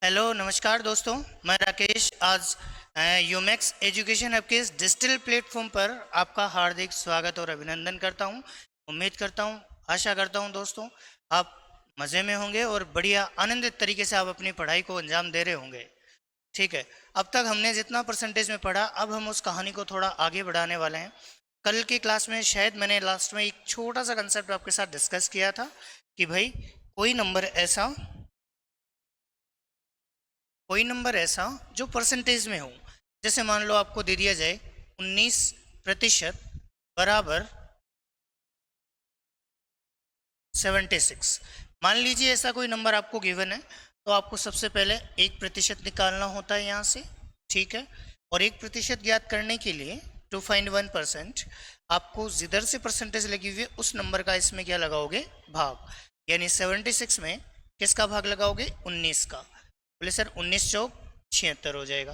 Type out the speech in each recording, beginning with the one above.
Hello नमस्कार दोस्तों। मैं राकेश आज यूमैक्स एजुकेशन हब के इस डिजिटल प्लेटफॉर्म पर आपका हार्दिक स्वागत और अभिनंदन करता हूं। उम्मीद करता हूं, आशा करता हूं दोस्तों आप मज़े में होंगे और बढ़िया आनंदित तरीके से आप अपनी पढ़ाई को अंजाम दे रहे होंगे। ठीक है, अब तक हमने जितना परसेंटेज में पढ़ा, अब हम उस कहानी को थोड़ा आगे बढ़ाने वाले हैं। कल की क्लास में शायद मैंने लास्ट में एक छोटा सा कंसेप्ट आपके साथ डिस्कस किया था कि भाई कोई नंबर ऐसा जो परसेंटेज में हो। जैसे मान लो आपको दे दिया जाए 19% बराबर 76। मान लीजिए ऐसा कोई नंबर आपको गिवन है, तो आपको सबसे पहले 1% निकालना होता है यहाँ से। ठीक है, और 1% ज्ञात करने के लिए टू फाइंड 1% आपको जिधर से परसेंटेज लगी हुई है उस नंबर का इसमें क्या लगाओगे, भाग। यानी 76 में किसका भाग लगाओगे, 19 का। बोले सर 19 चौक 76 हो जाएगा।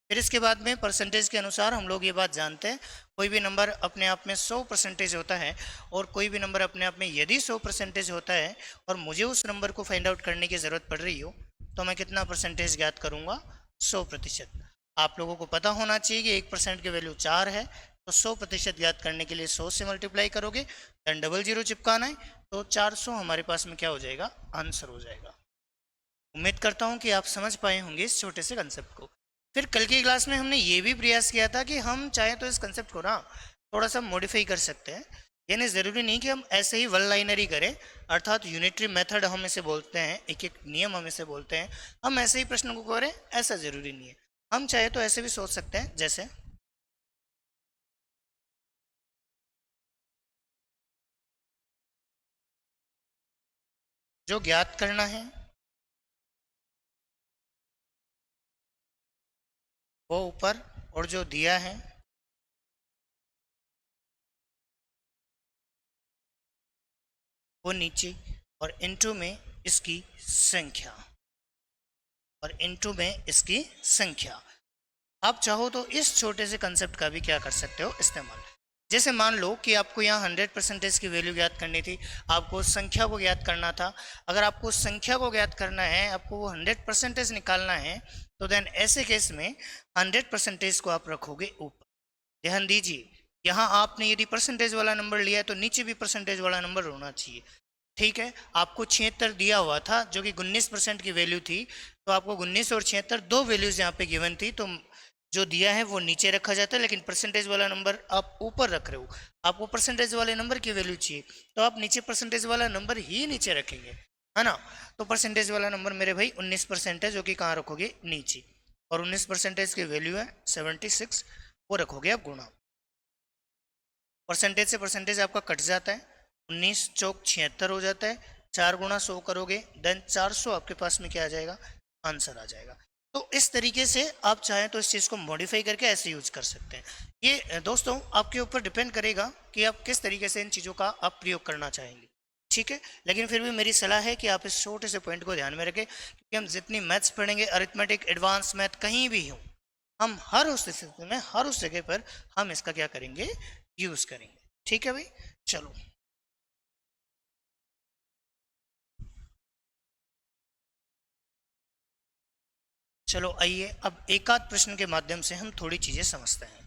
फिर इसके बाद में परसेंटेज के अनुसार हम लोग ये बात जानते हैं, कोई भी नंबर अपने आप में 100% होता है, और कोई भी नंबर अपने आप में यदि 100% होता है और मुझे उस नंबर को फाइंड आउट करने की ज़रूरत पड़ रही हो, तो मैं कितना परसेंटेज ज्ञात करूँगा, 100%। आप लोगों को पता होना चाहिए कि 1% की वैल्यू 4 है, तो 100% ज्ञात करने के लिए 100 से मल्टीप्लाई करोगे, देन 00 चिपकाना है, तो 400 हमारे पास में क्या हो जाएगा, आंसर हो जाएगा। उम्मीद करता हूँ कि आप समझ पाए होंगे इस छोटे से कंसेप्ट को। फिर कल की क्लास में हमने ये भी प्रयास किया था कि हम चाहे तो इस कंसेप्ट को ना थोड़ा सा मॉडिफाई कर सकते हैं। यानी ज़रूरी नहीं कि हम ऐसे ही वन लाइनर ही करें, अर्थात यूनिटरी मेथड हम इसे बोलते हैं, एक एक नियम हम इसे बोलते हैं। हम ऐसे ही प्रश्न को करें ऐसा ज़रूरी नहीं है। हम चाहे तो ऐसे भी सोच सकते हैं, जैसे जो ज्ञात करना है वो ऊपर, और जो दिया है वो नीचे, और इनटू में इसकी संख्या, और इनटू में इसकी संख्या। आप चाहो तो इस छोटे से कंसेप्ट का भी क्या कर सकते हो, इस्तेमाल। जैसे मान लो कि आपको यहाँ 100% की वैल्यू ज्ञात करनी थी, आपको संख्या को ज्ञात करना था। अगर आपको संख्या को ज्ञात करना है, आपको वो 100% निकालना है, तो देन ऐसे केस में 100% को आप रखोगे ऊपर। ध्यान दीजिए, यहाँ आपने यदि परसेंटेज वाला नंबर लिया है तो नीचे भी परसेंटेज वाला नंबर होना चाहिए। ठीक है, आपको 76 दिया हुआ था जो कि 19% की वैल्यू थी, तो आपको 19 और 76 दो वैल्यूज यहाँ पे गिवन थी, तो जो दिया है वो नीचे रखा जाता है, लेकिन परसेंटेज वाला नंबर आप ऊपर रख रहे हो। आपको परसेंटेज वाले नंबर की वैल्यू चाहिए, तो आप नीचे परसेंटेज वाला नंबर ही नीचे रखेंगे, है ना। तो परसेंटेज वाला नंबर मेरे भाई 19% है, जो कि कहाँ रखोगे, नीचे। और 19% की वैल्यू है 76, वो रखोगे आप गुणा। परसेंटेज से परसेंटेज आपका कट जाता है, 19 चौक 76 हो जाता है। 4 गुणा 100 करोगे, देन 400 आपके पास में क्या आ जाएगा, आंसर आ जाएगा। तो इस तरीके से आप चाहें तो इस चीज़ को मॉडिफाई करके ऐसे यूज कर सकते हैं। ये दोस्तों आपके ऊपर डिपेंड करेगा कि आप किस तरीके से इन चीज़ों का आप प्रयोग करना चाहेंगे। ठीक है, लेकिन फिर भी मेरी सलाह है कि आप इस छोटे से पॉइंट को ध्यान में रखें, क्योंकि हम जितनी मैथ्स पढ़ेंगे, अरिथमेटिक, एडवांस मैथ कहीं भी हो, हम हर उस स्थिति में, हर उस जगह पर हम इसका क्या करेंगे, यूज करेंगे। ठीक है भाई, चलो चलो आइए अब एक आध प्रश्न के माध्यम से हम थोड़ी चीजें समझते हैं।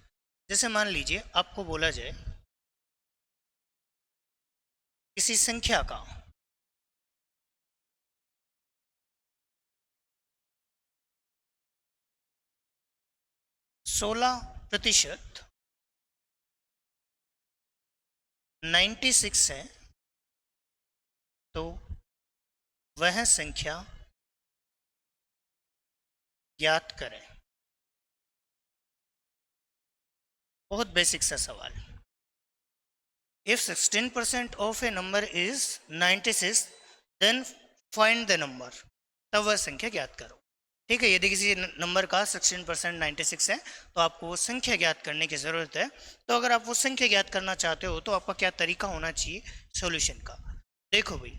जैसे मान लीजिए आपको बोला जाए किसी संख्या का 16% 96 है, तो वह संख्या ज्ञात करें। बहुत बेसिक सा सवाल। If 16% of a number is 96, then find the number, तब वह संख्या ज्ञात करो। ठीक है, यदि किसी नंबर का 16% 96 है, तो आपको वो संख्या ज्ञात करने की ज़रूरत है। तो अगर आप वो संख्या ज्ञात करना चाहते हो तो आपका क्या तरीका होना चाहिए सॉल्यूशन का। देखो भाई,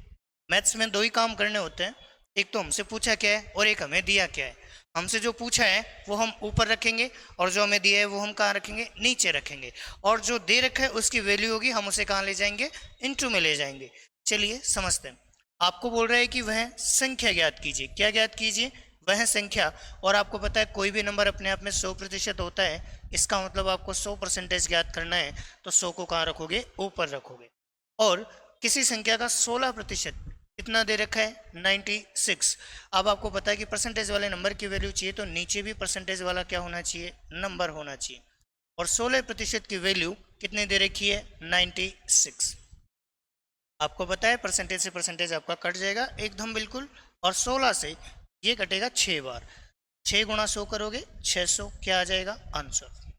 मैथ्स में दो ही काम करने होते हैं, एक तो हमसे पूछा क्या है और एक हमें दिया क्या है। हमसे जो पूछा है वो हम ऊपर रखेंगे, और जो हमें दिया है वो हम कहाँ रखेंगे, नीचे रखेंगे। और जो दे रखा है उसकी वैल्यू होगी, हम उसे कहाँ ले जाएंगे, इनटू में ले जाएंगे। चलिए समझते हैं। आपको बोल रहा है कि वह संख्या ज्ञात कीजिए। क्या ज्ञात कीजिए, वह संख्या, और आपको पता है कोई भी नंबर अपने आप में 100% होता है, इसका मतलब आपको 100% ज्ञात करना है, तो 100 को कहाँ रखोगे, ऊपर रखोगे। और किसी संख्या का 16% कितना दे रखा है, 96। अब आपको पता है कि परसेंटेज वाले नंबर की वैल्यू चाहिए तो नीचे भी परसेंटेज वाला क्या होना चाहिए, नंबर होना चाहिए। और 16% की वैल्यू कितने दे रखी है, 96। आपको पता है परसेंटेज से परसेंटेज आपका कट जाएगा एकदम बिल्कुल, और 16 से ये कटेगा 6 बार। 6 गुणा 100 करोगे 600, क्या आ जाएगा, आंसर।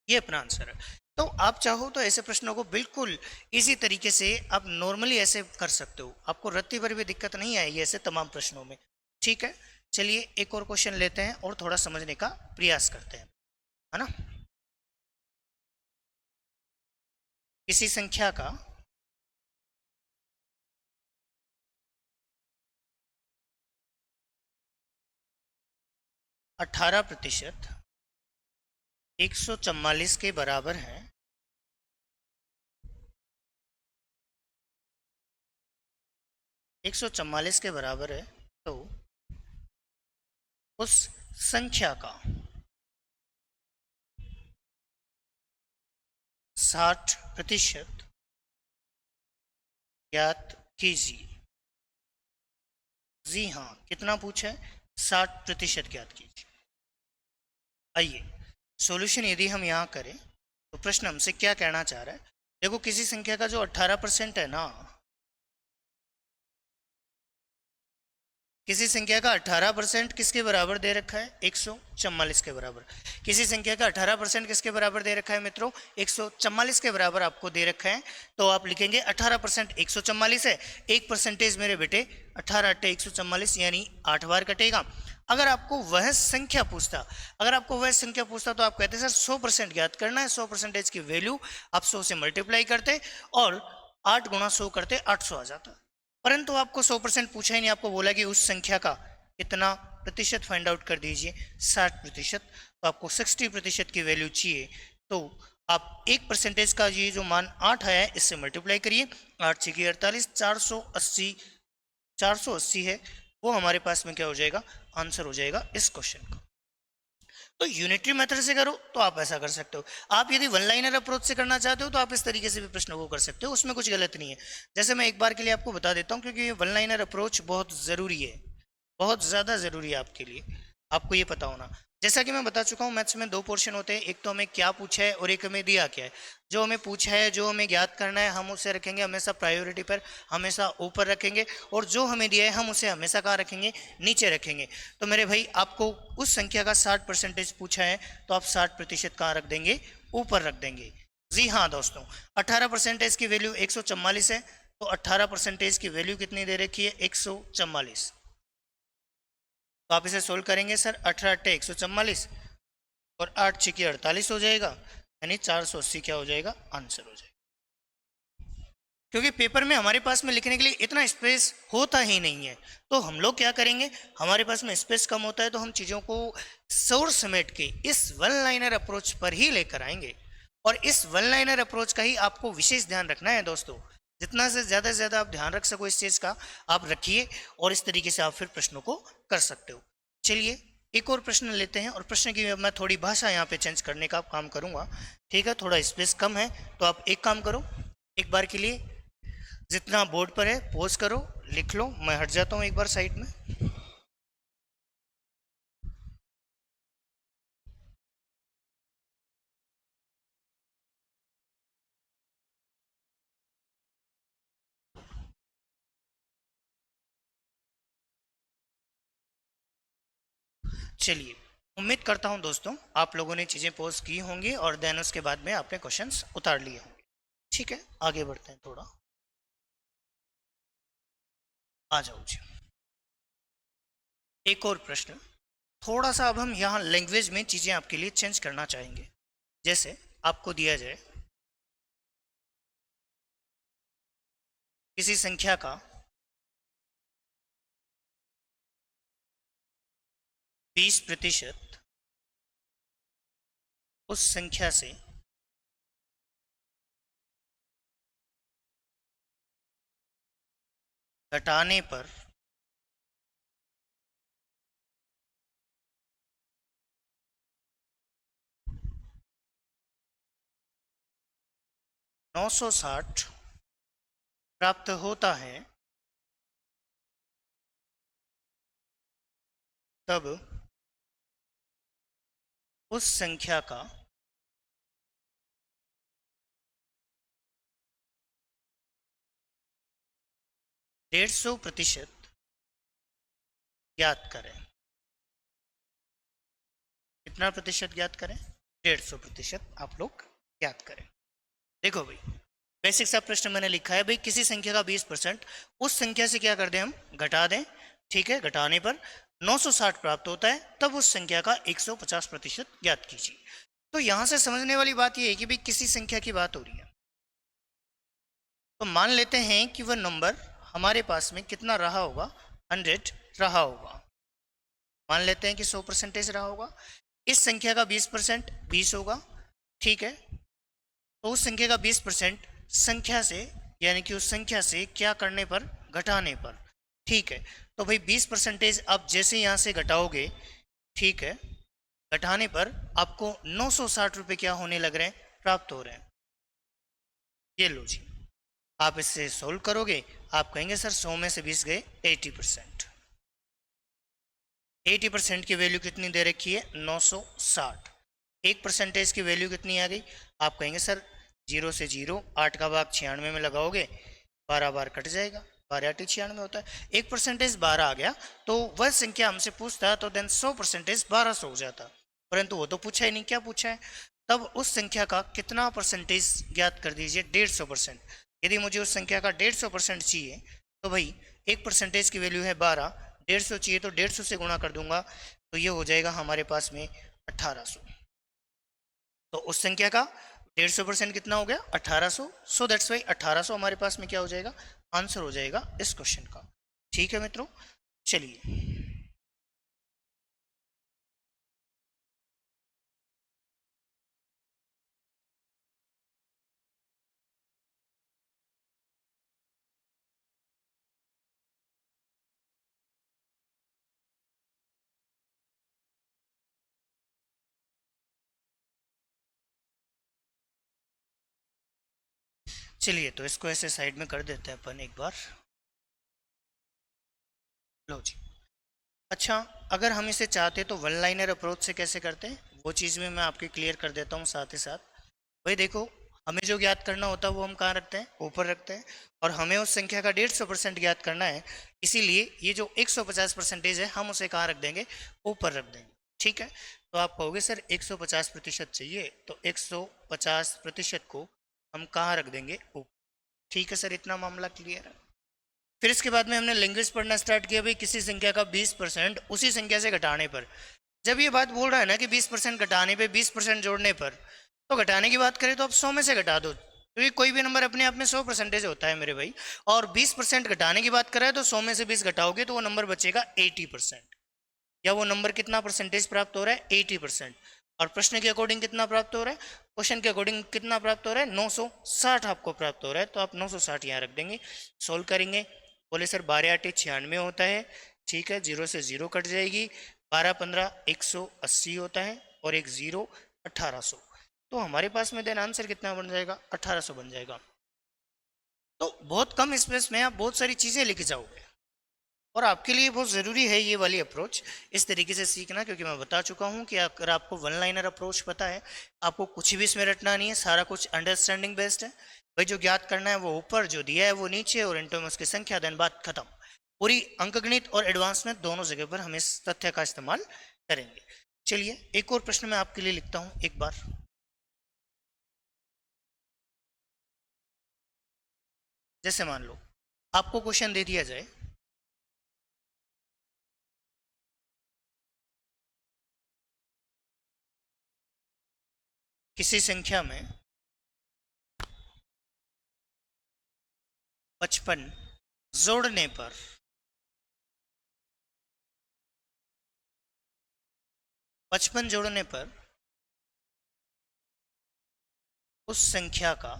ये अपना आंसर है। तो आप चाहो तो ऐसे प्रश्नों को बिल्कुल इजी तरीके से आप नॉर्मली ऐसे कर सकते हो, आपको रत्ती भर भी दिक्कत नहीं आएगी ऐसे तमाम प्रश्नों में। ठीक है, चलिए एक और क्वेश्चन लेते हैं और थोड़ा समझने का प्रयास करते हैं, है ना। किसी संख्या का 18% 144 के बराबर है, 144 के बराबर है, तो उस संख्या का 60% ज्ञात कीजिए। जी हाँ, कितना पूछा है, 60% ज्ञात कीजिए। आइए सॉल्यूशन यदि हम यहाँ करें तो प्रश्न हमसे क्या कहना चाह रहा है। देखो किसी संख्या का जो 18% है ना, किसी संख्या का 18% किसके बराबर दे रखा है, 144 के बराबर। किसी संख्या का 18% किसके बराबर दे रखा है मित्रों, 144 के बराबर आपको दे रखा है। तो आप लिखेंगे 18% 144 है, एक परसेंटेज मेरे बेटे 18 8 144 यानी 8 बार कटेगा। अगर आपको वह संख्या पूछता, अगर आपको वह संख्या पूछता तो आप कहते सर 100% ज्ञात करना है, 100% की वैल्यू आप 100 से मल्टीप्लाई करते और 8 गुणा 100 करते 800 आ जाता। परंतु आपको 100% पूछा ही नहीं, आपको बोला कि उस संख्या का कितना प्रतिशत फाइंड आउट कर दीजिए, 60%। तो आपको 60% की वैल्यू चाहिए, तो आप एक परसेंटेज का ये जो मान 8 आया है इससे मल्टीप्लाई करिए, 8 6 की 48, 480, 480 है वो हमारे पास में क्या हो जाएगा, आंसर हो जाएगा इस क्वेश्चन का। तो यूनिटरी मेथड से करो तो आप ऐसा कर सकते हो, आप यदि वन लाइनर अप्रोच से करना चाहते हो तो आप इस तरीके से भी प्रश्नों को कर सकते हो, उसमें कुछ गलत नहीं है। जैसे मैं एक बार के लिए आपको बता देता हूँ, क्योंकि ये वन लाइनर अप्रोच बहुत ज़रूरी है, बहुत ज़्यादा ज़रूरी है आपके लिए, आपको ये पता होना। जैसा कि मैं बता चुका हूँ मैथ्स में दो पोर्शन होते हैं, एक तो हमें क्या पूछा है और एक हमें दिया क्या है। जो हमें पूछा है, जो हमें ज्ञात करना है, हम उसे रखेंगे हमेशा प्रायोरिटी पर, हमेशा ऊपर रखेंगे, और जो हमें दिया है हम उसे हमेशा कहाँ रखेंगे, नीचे रखेंगे। तो मेरे भाई आपको उस संख्या का 60% पूछा है तो आप 60% कहाँ रख देंगे, ऊपर रख देंगे। जी हाँ दोस्तों, 18% की वैल्यू 144 है, तो 18% की वैल्यू कितनी दे रखी है, 144। तो आप इसे सोल्व करेंगे सर, 18 8 144 और 8 6 की 48 हो जाएगा, यानी 480 क्या हो जाएगा, आंसर हो जाएगा। क्योंकि पेपर में हमारे पास में लिखने के लिए इतना स्पेस होता ही नहीं है, तो हम लोग क्या करेंगे, हमारे पास में स्पेस कम होता है तो हम चीज़ों को सोर समेट के इस वन लाइनर अप्रोच पर ही लेकर आएंगे। और इस वन लाइनर अप्रोच का ही आपको विशेष ध्यान रखना है दोस्तों, जितना से ज़्यादा आप ध्यान रख सको इस चीज़ का आप रखिए, और इस तरीके से आप फिर प्रश्नों को कर सकते हो। चलिए एक और प्रश्न लेते हैं, और प्रश्न की मैं थोड़ी भाषा यहाँ पे चेंज करने का काम करूँगा। ठीक है, थोड़ा स्पेस कम है, तो आप एक काम करो, एक बार के लिए जितना बोर्ड पर है पोज करो, लिख लो, मैं हट जाता हूँ एक बार साइड में। चलिए, उम्मीद करता हूँ दोस्तों आप लोगों ने चीज़ें पोज की होंगी और देन उसके बाद में आपने क्वेश्चंस उतार लिए होंगे। ठीक है, आगे बढ़ते हैं थोड़ा, आ जाओ जी। एक और प्रश्न, थोड़ा सा अब हम यहाँ लैंग्वेज में चीज़ें आपके लिए चेंज करना चाहेंगे। जैसे आपको दिया जाए किसी संख्या का 20% उस संख्या से घटाने पर 960 प्राप्त होता है तब उस संख्या का 150% ज्ञात करें। कितना प्रतिशत ज्ञात करें? 150% आप लोग ज्ञात करें। देखो भाई, बेसिक सा प्रश्न मैंने लिखा है भाई, किसी संख्या का 20% उस संख्या से क्या कर दें हम? घटा दें। ठीक है, घटाने पर 960 प्राप्त होता है, तब उस संख्या का 150% ज्ञात कीजिए। तो यहां से समझने वाली बात यह है कि भाई किसी संख्या की बात हो रही है, तो मान लेते हैं कि वह नंबर हमारे पास में कितना रहा होगा? 100 रहा होगा। मान लेते हैं कि 100% रहा होगा। इस संख्या का 20% 20 होगा। ठीक है, तो उस संख्या का 20% संख्या से, यानी कि उस संख्या से क्या करने पर? घटाने पर। ठीक है, तो भाई 20% आप जैसे यहाँ से घटाओगे, ठीक है, घटाने पर आपको 960 रुपये क्या होने लग रहे हैं? प्राप्त हो रहे हैं। ये लो जी, आप इससे सोल्व करोगे, आप कहेंगे सर 100 में से 20 गए 80%। 80% की वैल्यू कितनी दे रखी है? 960। 1% की वैल्यू कितनी आ गई? आप कहेंगे सर 0 से 0, 8 का भाग 96 में लगाओगे, 12 बार कट जाएगा, 12 8 96 होता है। 1% 12 आ गया, तो वह संख्या हमसे पूछता तो देन 100% 1200 हो जाता, परंतु वो तो पूछा ही नहीं। क्या पूछा है? तब उस संख्या का कितना परसेंटेज ज्ञात कर दीजिए? 150%। यदि मुझे उस संख्या का 150% चाहिए, तो भाई 1% की वैल्यू है 12, 150 चाहिए तो 150 से गुणा कर दूंगा, तो ये हो जाएगा हमारे पास में 1800। तो उस संख्या का 150% कितना हो गया? 1800। सो दैट्स वाई 1800 हमारे पास में क्या हो जाएगा? आंसर हो जाएगा इस क्वेश्चन का। ठीक है मित्रों, चलिए चलिए तो इसको ऐसे साइड में कर देते हैं अपन एक बार। लो जी, अच्छा, अगर हम इसे चाहते तो वन लाइनर अप्रोच से कैसे करते हैं, वो चीज़ में मैं आपके क्लियर कर देता हूँ साथ ही साथ। भाई देखो, हमें जो ज्ञात करना होता है वो हम कहाँ रखते हैं? ऊपर रखते हैं। और हमें उस संख्या का 150% ज्ञात करना है, इसीलिए ये जो 150% है हम उसे कहाँ रख देंगे? ऊपर रख देंगे। ठीक है, तो आप कहोगे सर 150% चाहिए, तो 150% को हम कहाँ रख देंगे? ऊपर। ठीक है सर, इतना मामला क्लियर है। फिर इसके बाद में हमने लैंग्वेज पढ़ना स्टार्ट किया भाई, किसी संख्या का 20% उसी संख्या से घटाने पर। जब ये बात बोल रहा है ना कि 20% घटाने पे 20% जोड़ने पर, तो घटाने की बात करें तो आप 100 में से घटा दो, क्योंकि कोई भी नंबर अपने आप में 100% होता है मेरे भाई। और 20% घटाने की बात करें तो 100 में से 20 घटाओगे तो वो नंबर बचेगा 80%। या वो नंबर कितना परसेंटेज प्राप्त हो रहा है? 80%। और प्रश्न के अकॉर्डिंग कितना प्राप्त हो रहा है? क्वेश्चन के अकॉर्डिंग कितना प्राप्त हो रहा है? 960 आपको प्राप्त हो रहा है, तो आप 960 यहाँ रख देंगे। सोल्व करेंगे, बोले सर 12 8 96 होता है। ठीक है, 0 से 0 कट जाएगी, 12 15 180 होता है, और एक 0 1800। तो हमारे पास में देन आंसर कितना बन जाएगा? 1800 बन जाएगा। तो बहुत कम स्पेस में आप बहुत सारी चीज़ें लिख जाओगे, और आपके लिए बहुत ज़रूरी है ये वाली अप्रोच इस तरीके से सीखना, क्योंकि मैं बता चुका हूँ कि अगर आपको वन लाइनर अप्रोच पता है, आपको कुछ भी इसमें रटना नहीं है, सारा कुछ अंडरस्टैंडिंग बेस्ड है। भाई जो ज्ञात करना है वो ऊपर, जो दिया है वो नीचे, और इंटो में उसकी संख्या, देन बात खत्म। पूरी अंकगणित और एडवांस में दोनों जगह पर हम इस तथ्य का इस्तेमाल करेंगे। चलिए एक और प्रश्न मैं आपके लिए लिखता हूँ एक बार। जैसे मान लो आपको क्वेश्चन दे दिया जाए, किसी संख्या में 55 जोड़ने पर 55 जोड़ने पर उस संख्या का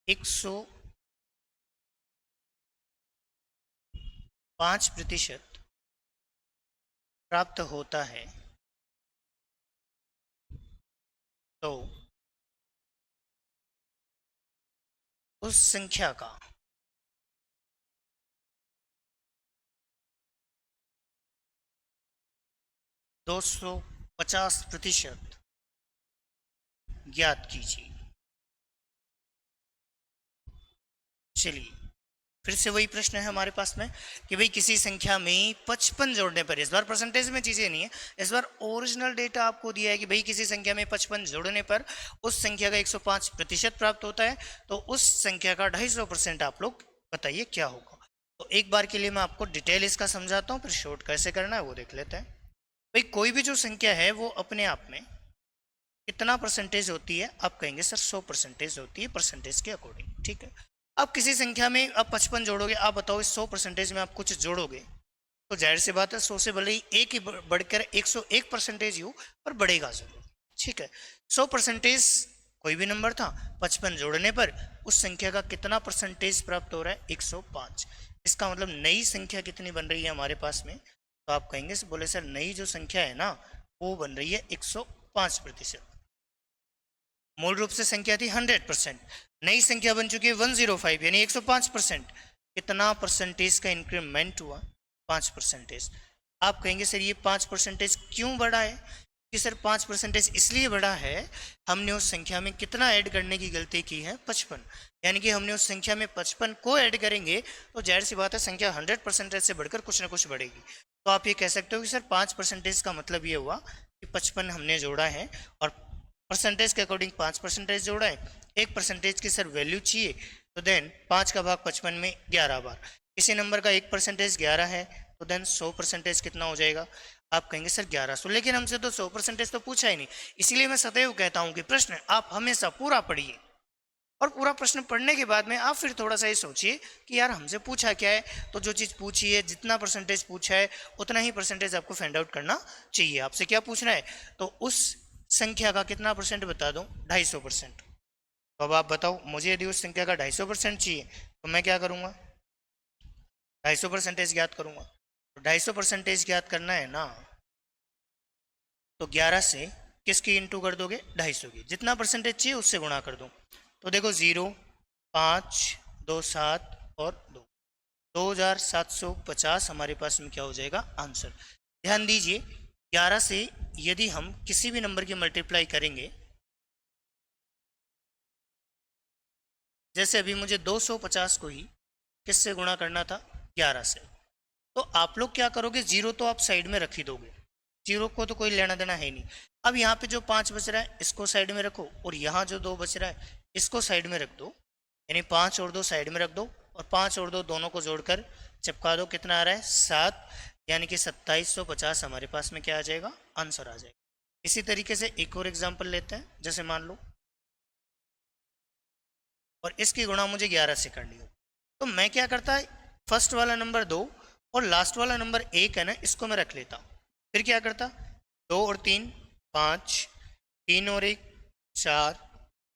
105% प्राप्त होता है, तो उस संख्या का 250% ज्ञात कीजिए। चलिए फिर से वही प्रश्न है हमारे पास में कि भाई किसी संख्या में 55 जोड़ने पर, इस बार परसेंटेज में चीजें नहीं है, इस बार ओरिजिनल डेटा आपको दिया है कि भाई किसी संख्या में 55 जोड़ने पर उस संख्या का 105% प्राप्त होता है, तो उस संख्या का 250% आप लोग बताइए क्या होगा। तो एक बार के लिए मैं आपको डिटेल इसका समझाता हूँ, फिर शॉर्ट कैसे करना है वो देख लेते हैं। भाई कोई भी जो संख्या है वो अपने आप में कितना परसेंटेज होती है, आप कहेंगे सर 100% होती है परसेंटेज के अकॉर्डिंग। ठीक है, अब किसी संख्या में आप 55 जोड़ोगे, आप बताओ इस 100% में आप कुछ जोड़ोगे तो जाहिर सी बात है 100 से भले ही एक ही बढ़कर 101% ही हो, पर बढ़ेगा जरूर। ठीक है, 100% कोई भी नंबर था, 55 जोड़ने पर उस संख्या का कितना परसेंटेज प्राप्त हो रहा है, 105। इसका मतलब नई संख्या कितनी बन रही है हमारे पास में, तो आप कहेंगे बोले सर नई जो संख्या है ना वो बन रही है 105%। मूल रूप से संख्या थी 100%, नई संख्या बन चुकी है 105 यानी 105%। कितना परसेंटेज का इंक्रीमेंट हुआ, 5%। आप कहेंगे सर ये 5% क्यों बढ़ा है, कि सर 5% इसलिए बढ़ा है, हमने उस संख्या में कितना ऐड करने की गलती की है, 55। यानी कि हमने उस संख्या में 55 को ऐड करेंगे तो जाहिर सी बात है संख्या 100% से बढ़कर कुछ ना कुछ बढ़ेगी। तो आप ये कह सकते हो कि सर 5% का मतलब ये हुआ कि 55 हमने जोड़ा है और परसेंटेज के अकॉर्डिंग 5% जोड़ा है, 1% की सर वैल्यू चाहिए, तो देन 5 का भाग 55 में 11 बार, किसी नंबर का 1% 11 है तो देन 100% कितना हो जाएगा, आप कहेंगे सर 1100। लेकिन हमसे तो 100% तो पूछा ही नहीं, इसीलिए मैं सदैव कहता हूं कि प्रश्न आप हमेशा पूरा पढ़िए और पूरा प्रश्न पढ़ने के बाद में आप फिर थोड़ा सा ये सोचिए कि यार हमसे पूछा क्या है, तो जो चीज़ पूछी है जितना परसेंटेज पूछा है उतना ही परसेंटेज आपको फाइंड आउट करना चाहिए। आपसे क्या पूछना है, तो उस संख्या का कितना परसेंट बता दूं, 250%। तो अब आप बताओ मुझे यदि उस संख्या का 250% चाहिए तो मैं क्या करूंगा, 250% ज्ञात करूंगा। तो 250% ज्ञात करना है ना, तो 11 से किसकी इंटू कर दोगे, 250 की, जितना परसेंटेज चाहिए उससे गुणा कर दो। तो देखो 0, 5, 2, 7 और 2, 2750 हमारे पास में क्या हो जाएगा, आंसर। ध्यान दीजिए 11 से यदि हम किसी भी नंबर की मल्टीप्लाई करेंगे, जैसे अभी मुझे 250 को ही किससे गुणा करना था, 11 से, तो आप लोग क्या करोगे, 0 तो आप साइड में रख ही दोगे, 0 को तो कोई लेना देना है नहीं। अब यहाँ पे जो 5 बच रहा है इसको साइड में रखो और यहाँ जो 2 बच रहा है इसको साइड में रख दो, यानी 5 और 2 साइड में रख दो और 5 और 2 दोनों को जोड़कर चिपका दो, कितना आ रहा है 7, यानी कि 2750 हमारे पास में क्या आ जाएगा, आंसर आ जाएगा। इसी तरीके से एक और एग्जाम्पल लेते हैं, जैसे मान लो और इसकी गुणा मुझे 11 से करनी हो, तो मैं क्या करता है, फर्स्ट वाला नंबर 2 और लास्ट वाला नंबर 1 है ना, इसको मैं रख लेता हूँ। फिर क्या करता, 2 और 3 5, 3 और 1 4,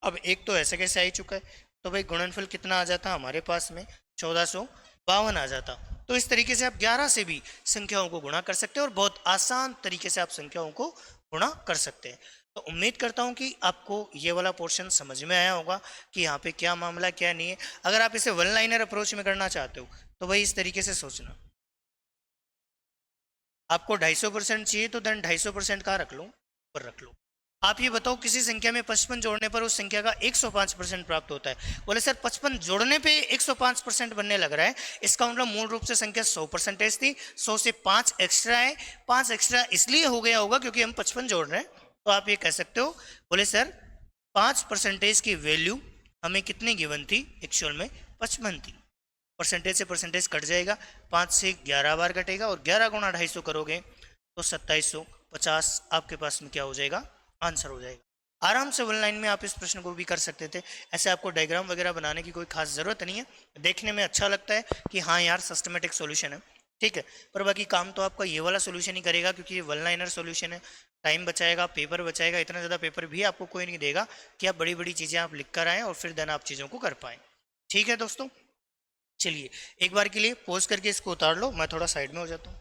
अब एक तो ऐसे कैसे आ ही चुका है, तो भाई गुणनफल कितना आ जाता हमारे पास में, 1452 आ जाता। तो इस तरीके से आप 11 से भी संख्याओं को गुणा कर सकते हैं और बहुत आसान तरीके से आप संख्याओं को गुणा कर सकते हैं। तो उम्मीद करता हूं कि आपको ये वाला पोर्शन समझ में आया होगा कि यहाँ पे क्या मामला क्या नहीं है। अगर आप इसे वन लाइनर अप्रोच में करना चाहते हो तो भाई इस तरीके से सोचना, आपको 250% चाहिए तो देन 250% कहाँ रख लो, पर रख लो। आप ये बताओ किसी संख्या में 55 जोड़ने पर उस संख्या का 105% प्राप्त होता है, बोले सर 55 जोड़ने पे 105% बनने लग रहा है, इसका मतलब मूल रूप से संख्या 100% थी, 100 से 5 एक्स्ट्रा है, 5 एक्स्ट्रा इसलिए हो गया होगा क्योंकि हम 55 जोड़ रहे हैं। तो आप ये कह सकते हो, बोले सर 5% की वैल्यू हमें कितनी गिवन थी, एक्चुअल में 55 थी, परसेंटेज से परसेंटेज कट जाएगा, 5 से 11 बार कटेगा और 11 गुणा 250 करोगे तो 2750 आपके पास में क्या हो जाएगा, आंसर हो जाएगा। आराम से वन लाइन में आप इस प्रश्न को भी कर सकते थे, ऐसे आपको डायग्राम वगैरह बनाने की कोई खास ज़रूरत नहीं है, देखने में अच्छा लगता है कि हाँ यार सिस्टमेटिक सॉल्यूशन है, ठीक है, पर बाकी काम तो आपका ये वाला सॉल्यूशन ही करेगा क्योंकि ये वन लाइनर सॉल्यूशन है, टाइम बचाएगा, पेपर बचाएगा, इतना ज़्यादा पेपर भी आपको कोई नहीं देगा कि आप बड़ी बड़ी चीज़ें आप लिख कर आएँ और फिर देन आप चीज़ों को कर पाएँ। ठीक है दोस्तों, चलिए एक बार के लिए पॉज करके इसको उतार लो, मैं थोड़ा साइड में हो जाता हूँ।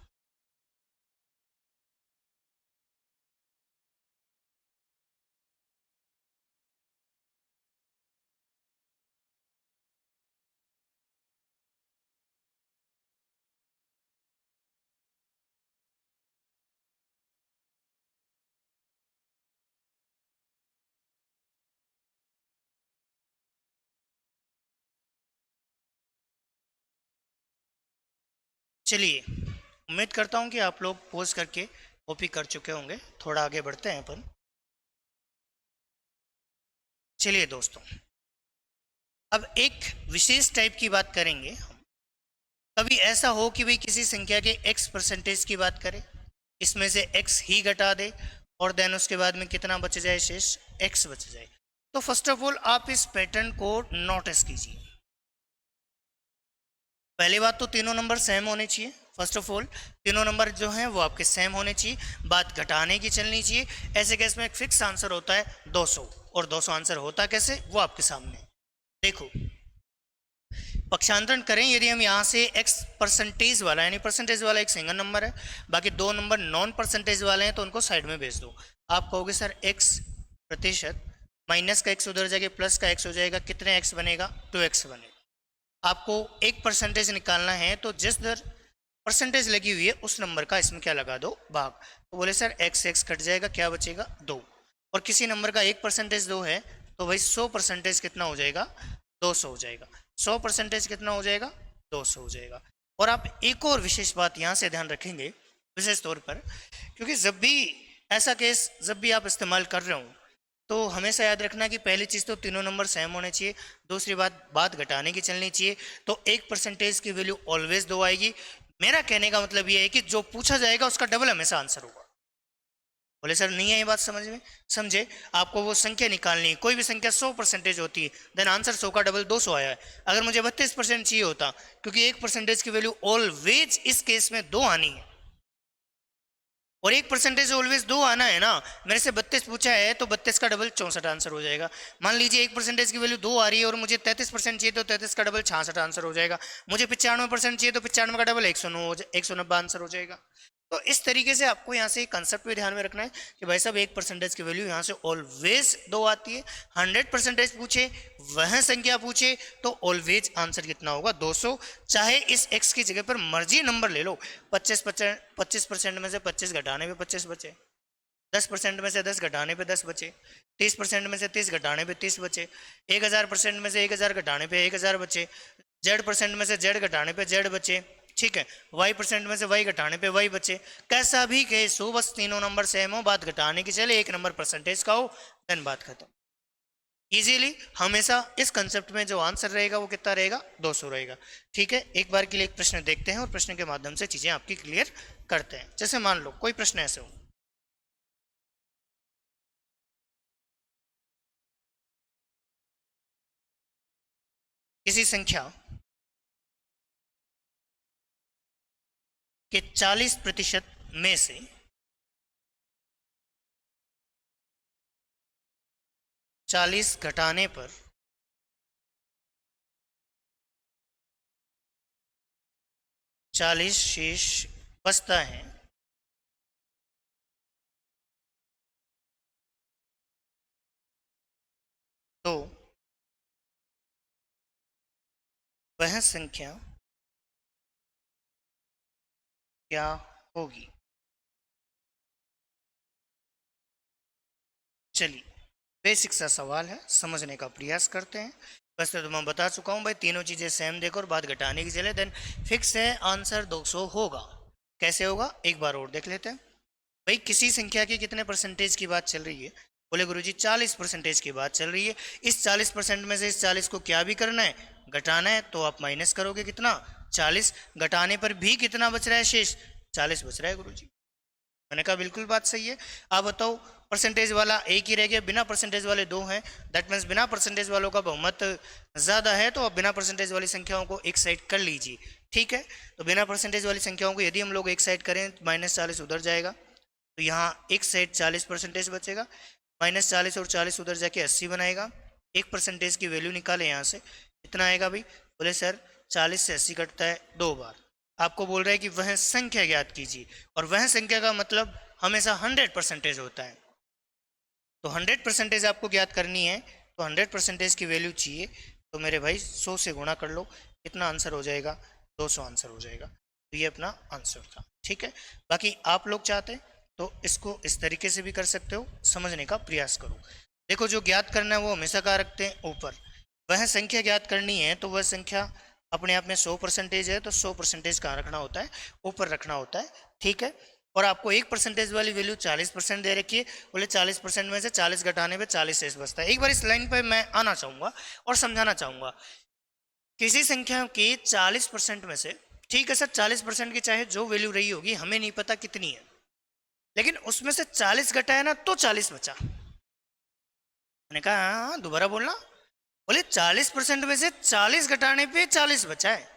चलिए, उम्मीद करता हूँ कि आप लोग पोज करके कॉपी कर चुके होंगे। थोड़ा आगे बढ़ते हैं अपन। चलिए दोस्तों, अब एक विशेष टाइप की बात करेंगे हम। कभी ऐसा हो कि भाई किसी संख्या के x परसेंटेज की बात करें, इसमें से x ही घटा दे और देन उसके बाद में कितना बच जाए, शेष x बच जाए। तो फर्स्ट ऑफ ऑल आप इस पैटर्न को नोटिस कीजिए। पहली बात तो तीनों नंबर सेम होने चाहिए। फर्स्ट ऑफ ऑल तीनों नंबर जो हैं वो आपके सेम होने चाहिए। बात घटाने की चलनी चाहिए। ऐसे केस में एक फिक्स आंसर होता है 200, और 200 आंसर होता कैसे वो आपके सामने देखो। पक्षांतरण करें, यदि हम यहाँ से x परसेंटेज वाला यानी परसेंटेज वाला एक सिंगल नंबर है, बाकी दो नंबर नॉन परसेंटेज वाले हैं, तो उनको साइड में भेज दो। आप कहोगे सर x प्रतिशत माइनस का x उधर जाके प्लस का x हो जाएगा, कितने x बनेगा, 2x बनेगा। आपको एक परसेंटेज निकालना है तो जिस दर परसेंटेज लगी हुई है उस नंबर का इसमें क्या लगा दो, भाग। तो बोले सर x कट जाएगा, क्या बचेगा, 2। और किसी नंबर का 1% 2 है तो भाई 100% कितना हो जाएगा, 200 हो जाएगा। 100% कितना हो जाएगा, 200 हो जाएगा। और आप एक और विशेष बात यहाँ से ध्यान रखेंगे विशेष तौर पर, क्योंकि जब भी ऐसा केस जब भी आप इस्तेमाल कर रहे हो तो हमेशा याद रखना कि पहली चीज़ तो तीनों नंबर सेम होने चाहिए। दूसरी बात घटाने की चलनी चाहिए। तो 1% की वैल्यू ऑलवेज 2 आएगी। मेरा कहने का मतलब ये है कि जो पूछा जाएगा उसका डबल हमेशा आंसर होगा। बोले सर नहीं है ये बात समझ में, समझे। आपको वो संख्या निकालनी है, कोई भी संख्या 100% होती है, देन आंसर 100 का डबल 200 आया है। अगर मुझे 32% चाहिए होता, क्योंकि 1% की वैल्यू ऑलवेज इस केस में 2 आनी है, और 1% ऑलवेज 2 आना है ना। मेरे से 32 पूछा है तो 32 का डबल 64 आंसर हो जाएगा। मान लीजिए 1% की वैल्यू 2 आ रही है और मुझे 33% चाहिए तो 33 का डबल 66 आंसर हो जाएगा। मुझे 95% चाहिए तो 95 का डबल 190 आंसर हो जाएगा। तो इस तरीके से आपको यहाँ से कंसेप्ट भी ध्यान में रखना है कि भाई साहब 1% की वैल्यू यहाँ से ऑलवेज 2 आती है। 100% पूछे, वह संख्या पूछे तो ऑलवेज आंसर कितना होगा, 200। चाहे इस x की जगह पर मर्जी नंबर ले लो। 25% में से 25 घटाने पे 25 बचे, 10% में से 10 घटाने पे 10 बचे, 30% में से 30 घटाने पे 30 बचे, 1000% में से 1000 घटाने पे 1000 बचे, Z% में से Z घटाने पे Z बचे, ठीक है। Y% में से Y घटाने पे Y बचे। कैसा भी केस हो, बस तीनों नंबर सेम हो, बात घटाने की चले, एक नंबर परसेंटेज का हो, देन बात खत्म। इजीली हमेशा इस कंसेप्ट में जो आंसर रहेगा वो कितना रहेगा, 200 रहेगा। ठीक है, एक बार के लिए एक प्रश्न देखते हैं और प्रश्न के माध्यम से चीजें आपकी क्लियर करते हैं। जैसे मान लो कोई प्रश्न ऐसे हो, किसी संख्या के 40% में से 40 घटाने पर 40 शेष बचता है, तो वह संख्या क्या होगी। चलिए, बेसिक सा सवाल है, समझने का प्रयास करते हैं। वैसे तो मैं बता चुका हूँ भाई, तीनों चीज़ें सेम देखो और बात घटाने की चले, देन फिक्स है आंसर 200 होगा। कैसे होगा एक बार और देख लेते हैं। भाई किसी संख्या की कितने परसेंटेज की बात चल रही है, बोले गुरुजी 40% की बात चल रही है। इस 40% में से इस 40 को क्या भी करना है, घटाना है, तो आप माइनस करोगे कितना, 40। घटाने पर भी कितना बच रहा है, शेष 40 बच रहा है गुरुजी। मैंने कहा बिल्कुल बात सही है। आप बताओ, परसेंटेज वाला एक ही रह गया, बिना परसेंटेज वाले 2 हैं, दैट मीन्स बिना परसेंटेज वालों का बहुमत ज़्यादा है, तो आप बिना परसेंटेज वाली संख्याओं को एक साइड कर लीजिए। ठीक है, तो बिना परसेंटेज वाली संख्याओं को यदि हम लोग एक साइड करें, -40 उधर जाएगा, तो यहाँ एक साइड 40% बचेगा, -40 और 40 उधर जाके 80 बनाएगा। 1% की वैल्यू निकाले यहाँ से, कितना आएगा भाई, बोले सर 40 से 80 कटता है 2 बार। आपको बोल रहा है कि वह संख्या ज्ञात कीजिए, और वह संख्या का मतलब हमेशा 100% होता है। तो 100% आपको ज्ञात करनी है, तो 100% की वैल्यू चाहिए, तो मेरे भाई 100 से गुणा कर लो, कितना आंसर हो जाएगा, 200 आंसर हो जाएगा। तो ये अपना आंसर था। ठीक है, बाकी आप लोग चाहते तो इसको इस तरीके से भी कर सकते हो, समझने का प्रयास करो। देखो, जो ज्ञात करना है वो हमेशा कहाँ रखते हैं, ऊपर। वह संख्या ज्ञात करनी है तो वह संख्या अपने आप में 100% है तो 100% कहाँ रखना होता है, ऊपर रखना होता है, ठीक है। और आपको 1% वाली वैल्यू 40% दे रखी है, बोले 40% में से 40 घटाने पे 40 शेष बचता है। एक बार इस लाइन पे मैं आना चाहूंगा और समझाना चाहूंगा। किसी संख्या के 40% में से, ठीक है सर 40% की चाहे जो वैल्यू रही होगी, हमें नहीं पता कितनी है, लेकिन उसमें से 40 घटाया ना तो 40 बचा। मैंने कहा हाँ, दोबारा बोलना। बोले 40% में से 40 घटाने पे 40 बचा है।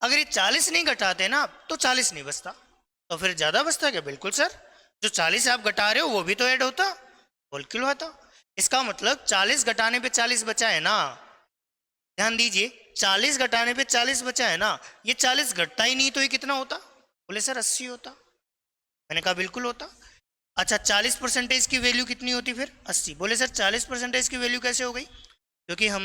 अगर ये 40 नहीं घटाते ना तो 40 नहीं बचता, तो फिर ज्यादा बचता क्या? बिल्कुल सर, जो 40 आप घटा रहे हो वो भी तो ऐड होता, बिल्कुल होता। इसका मतलब 40 घटाने पे 40 बचा है ना, ध्यान दीजिए, 40 घटाने पे 40 बचा है ना, ये 40 घटता ही नहीं तो ये कितना होता? बोले सर 80 होता। मैंने कहा बिल्कुल होता। अच्छा 40% की वैल्यू कितनी होती फिर? 80। बोले सर 40% की वैल्यू कैसे हो गई? क्योंकि हम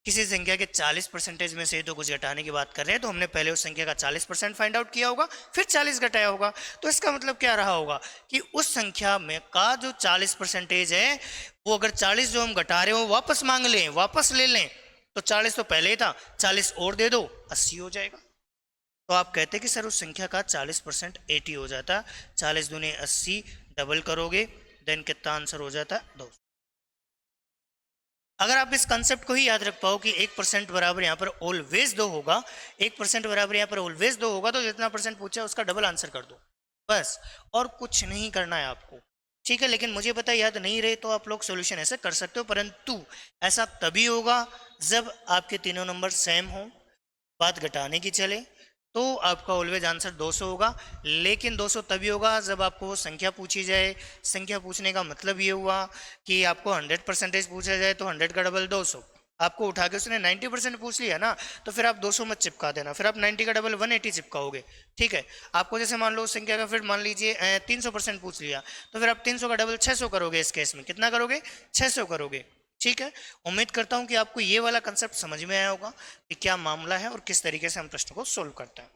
किसी संख्या के 40% में से तो कुछ घटाने की बात कर रहे हैं, तो हमने पहले उस संख्या का 40% फाइंड आउट किया होगा, फिर 40 घटाया होगा। तो इसका मतलब क्या रहा होगा कि उस संख्या में का जो 40% है, वो अगर 40 जो हम घटा रहे हो वापस मांग लें, वापस ले लें, तो 40 तो पहले ही था, 40 और दे दो 80 हो जाएगा। तो आप कहते कि सर उस संख्या का 40% 80 हो जाता, 40 दूनी 80, डबल करोगे देन कितना आंसर हो जाता? 2। अगर आप इस कंसेप्ट को ही याद रख पाओ कि 1% बराबर यहाँ पर ऑलवेज 2 होगा, 1% बराबर यहाँ पर ऑलवेज 2 होगा, तो जितना परसेंट पूछा उसका डबल आंसर कर दो बस, और कुछ नहीं करना है आपको, ठीक है। लेकिन मुझे पता याद नहीं रहे तो आप लोग सॉल्यूशन ऐसे कर सकते हो, परंतु ऐसा तभी होगा जब आपके तीनों नंबर सेम हो, बात घटाने की चले, तो आपका ऑलवेज आंसर 200 होगा। लेकिन 200 तभी होगा जब आपको वो संख्या पूछी जाए। संख्या पूछने का मतलब ये हुआ कि आपको 100% पूछा जाए तो 100 का डबल 200। आपको उठा के उसने 90% पूछ लिया ना, तो फिर आप 200 मत चिपका देना, फिर आप 90 का डबल 180 चिपकाओगे, ठीक है। आपको जैसे मान लो उस संख्या का फिर मान लीजिए 300% पूछ लिया, तो फिर आप 300 का डबल 600 करोगे। इस केस में कितना करोगे? 600 करोगे, ठीक है। उम्मीद करता हूं कि आपको ये वाला कंसेप्ट समझ में आया होगा कि क्या मामला है और किस तरीके से हम प्रश्न को सोल्व करते हैं।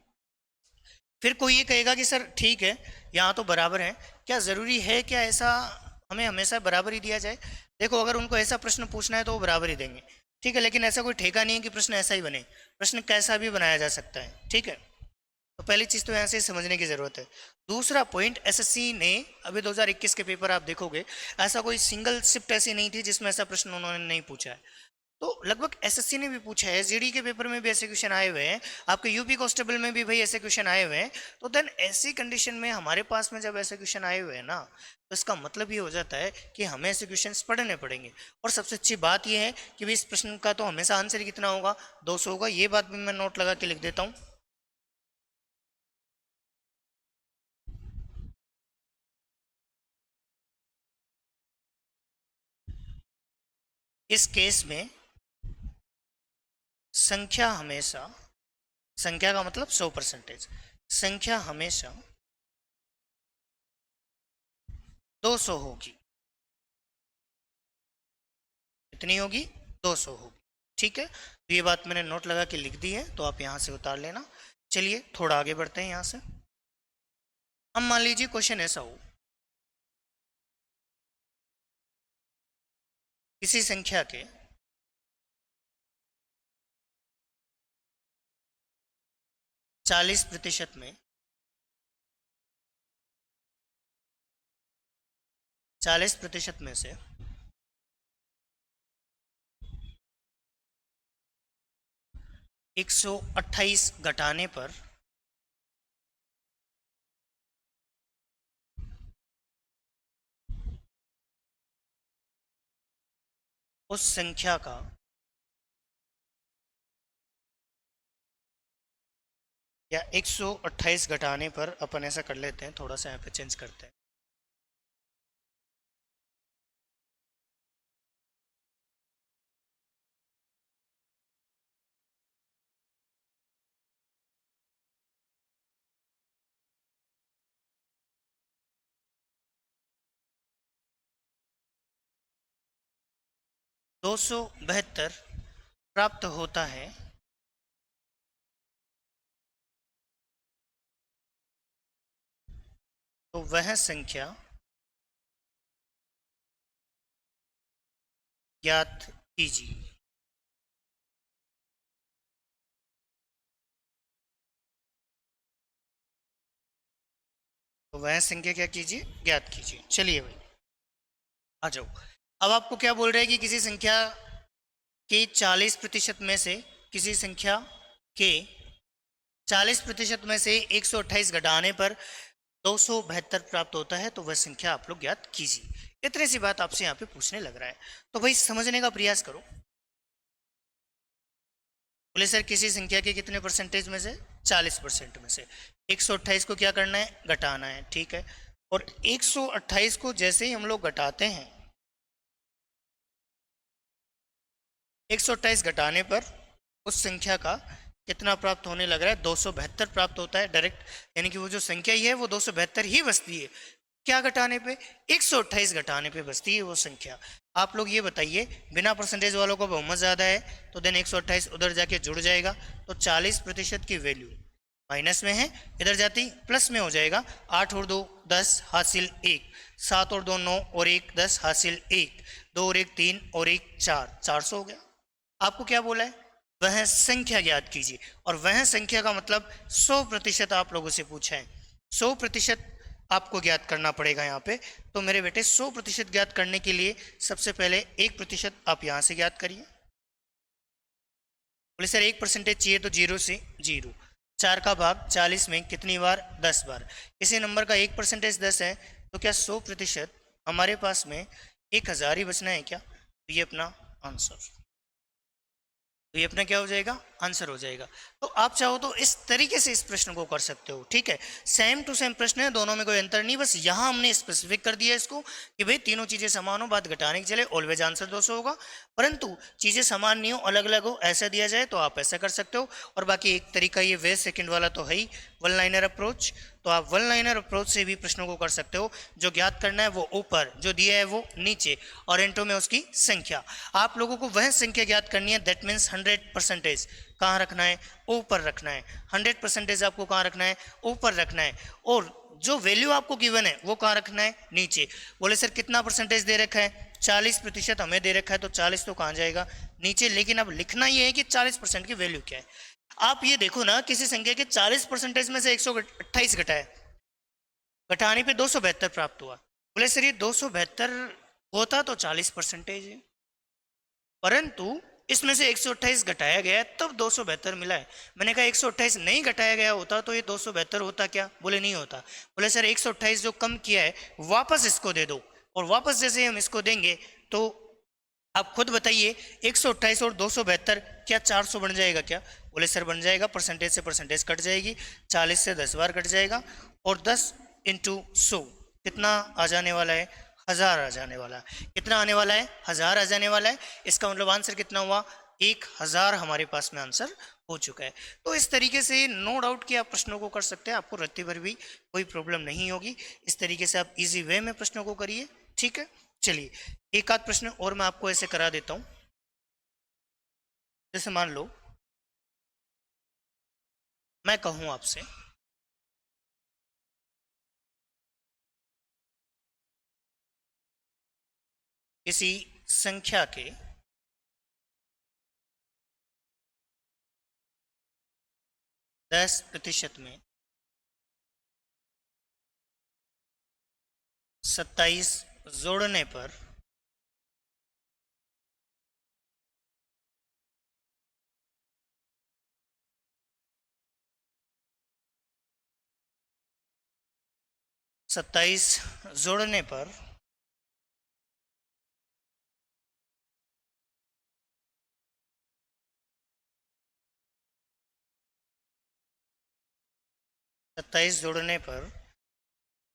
फिर कोई ये कहेगा कि सर ठीक है यहाँ तो बराबर है, क्या ज़रूरी है क्या ऐसा हमें हमेशा बराबर ही दिया जाए? देखो अगर उनको ऐसा प्रश्न पूछना है तो वो बराबर ही देंगे, ठीक है, लेकिन ऐसा कोई ठेका नहीं है कि प्रश्न ऐसा ही बने, प्रश्न कैसा भी बनाया जा सकता है, ठीक है। तो पहली चीज़ तो यहाँ से समझने की ज़रूरत है। दूसरा पॉइंट, एसएससी ने अभी 2021 के पेपर आप देखोगे, ऐसा कोई सिंगल शिफ्ट ऐसी नहीं थी जिसमें ऐसा प्रश्न उन्होंने नहीं पूछा है। तो लगभग एसएससी ने भी पूछा है, जीडी के पेपर में भी ऐसे क्वेश्चन आए हुए हैं, आपके यूपी कांस्टेबल में भी भाई ऐसे क्वेश्चन आए हुए हैं। तो देन ऐसी कंडीशन में हमारे पास में जब ऐसे क्वेश्चन आए हुए हैं ना, तो इसका मतलब ये हो जाता है कि हमें ऐसे क्वेश्चंस पढ़ने पड़ेंगे। और सबसे अच्छी बात ये है कि भाई इस प्रश्न का तो हमेशा आंसर कितना होगा? 200 होगा। ये बात भी मैं नोट लगा के लिख देता हूँ। इस केस में संख्या हमेशा, संख्या का मतलब 100%, संख्या हमेशा 200 होगी। कितनी होगी? 200 होगी, ठीक है। तो ये बात मैंने नोट लगा के लिख दी है, तो आप यहाँ से उतार लेना। चलिए थोड़ा आगे बढ़ते हैं यहाँ से। अब मान लीजिए क्वेश्चन ऐसा हो, किसी संख्या के 40% में, 40% में से 128 घटाने पर उस संख्या का या 128 घटाने पर, अपन ऐसा कर लेते हैं, थोड़ा सा यहाँ पे चेंज करते हैं। दो सौ बहत्तर प्राप्त होता है, तो वह संख्या ज्ञात कीजिए। तो वह संख्या क्या कीजिए, ज्ञात कीजिए। चलिए भाई आ जाओ। अब आपको क्या बोल रहे हैं कि किसी संख्या के 40% में से, किसी संख्या के 40% में से 128 घटाने पर 272 प्राप्त होता है, तो वह संख्या आप लोग ज्ञात कीजिए। इतनी सी बात आपसे यहाँ पे पूछने लग रहा है, तो भाई समझने का प्रयास करो। बोले सर किसी संख्या के कितने परसेंटेज में से, 40% में से 128 को क्या करना है, घटाना है, ठीक है। और 128 को जैसे ही हम लोग घटाते हैं, 128 घटाने पर उस संख्या का कितना प्राप्त होने लग रहा है, 272 प्राप्त होता है डायरेक्ट। यानी कि वो जो संख्या ही है वो 272 ही बचती है। क्या घटाने पे, 128 घटाने पे बचती है वो संख्या। आप लोग ये बताइए, बिना परसेंटेज वालों को बहुमत ज़्यादा है तो देन 128 उधर जाके जुड़ जाएगा, तो 40% की वैल्यू माइनस में है, इधर जाती प्लस में हो जाएगा। 8 और 2 10 हासिल 1, 7 और 2 9 और 1 10 हासिल 1, 2 और 1 3 और 1 4, 400 हो गया। आपको क्या बोला है, वह संख्या ज्ञात कीजिए, और वह संख्या का मतलब 100% आप लोगों से पूछा है। 100% आपको ज्ञात करना पड़ेगा यहाँ पे। तो मेरे बेटे 100% ज्ञात करने के लिए सबसे पहले 1% आप यहाँ से ज्ञात करिए। बोले सर 1% चाहिए, तो 0 से 0। 4 का भाग 40 में कितनी बार, 10 बार। इसी नंबर का 1% 10 है, तो क्या 100% हमारे पास में 1000 ही बचना है क्या? तो ये अपना आंसर, तो ये अपना क्या हो जाएगा, आंसर हो जाएगा। तो आप चाहो तो इस तरीके से इस प्रश्न को कर सकते हो, ठीक है। सेम टू सेम प्रश्न है, दोनों में कोई अंतर नहीं, बस यहाँ हमने स्पेसिफिक कर दिया इसको कि भाई तीनों चीजें समान हो, बात घटाने की चले, ऑलवेज आंसर 200 होगा। परंतु चीजें समान नहीं हो, अलग अलग हो, ऐसा दिया जाए तो आप ऐसा कर सकते हो। और बाकी एक तरीका ये वे सेकंड वाला तो है ही, वन लाइनर अप्रोच। तो आप वन लाइनर अप्रोच से भी प्रश्नों को कर सकते हो। जो ज्ञात करना है वो ऊपर, जो दिया है वो नीचे, और इंटू में उसकी संख्या। आप लोगों को वह संख्या ज्ञात करनी है, दैट मीन्स 100% कहाँ रखना है, ऊपर रखना है। 100% आपको कहाँ रखना है, ऊपर रखना है। और जो वैल्यू आपको गिवन है वो कहाँ रखना है, नीचे। बोले सर कितना परसेंटेज दे रखा है, 40% हमें दे रखा है, तो 40 तो कहाँ जाएगा, नीचे। लेकिन अब लिखना ये है कि 40% की वैल्यू क्या है। आप ये देखो ना, किसी संख्या के 40% में से 128 घटाए, घटाने पे 272 प्राप्त हुआ। बोले सर ये 272 होता तो 40% है, परंतु इसमें से 128 घटाया गया है तब 272 मिला है। मैंने कहा 128 नहीं घटाया गया होता तो ये 272 होता क्या? बोले नहीं होता। बोले सर 128 जो कम किया है वापस इसको दे दो, और वापस जैसे हम इसको देंगे तो आप खुद बताइए, 128 और 272 क्या 400 बन जाएगा क्या? बोले सर बन जाएगा, परसेंटेज से परसेंटेज कट जाएगी, 40 से 10 बार कट जाएगा, और 10 इंटू 100 कितना आ जाने वाला है, 1000 आ जाने वाला है। कितना आने वाला है, 1000 आ जाने वाला है। इसका मतलब आंसर कितना हुआ, 1000 हमारे पास में आंसर हो चुका है। तो इस तरीके से नो डाउट कि आप प्रश्नों को कर सकते हैं, आपको रत्ती भर भी कोई प्रॉब्लम नहीं होगी। इस तरीके से आप इजी वे में प्रश्नों को करिए, ठीक है। चलिए एक आध प्रश्न और मैं आपको ऐसे करा देता हूं। जैसे मान लो मैं कहूं आपसे किसी संख्या के 10% में 27 जोड़ने पर 27 जोड़ने पर 27 जोड़ने पर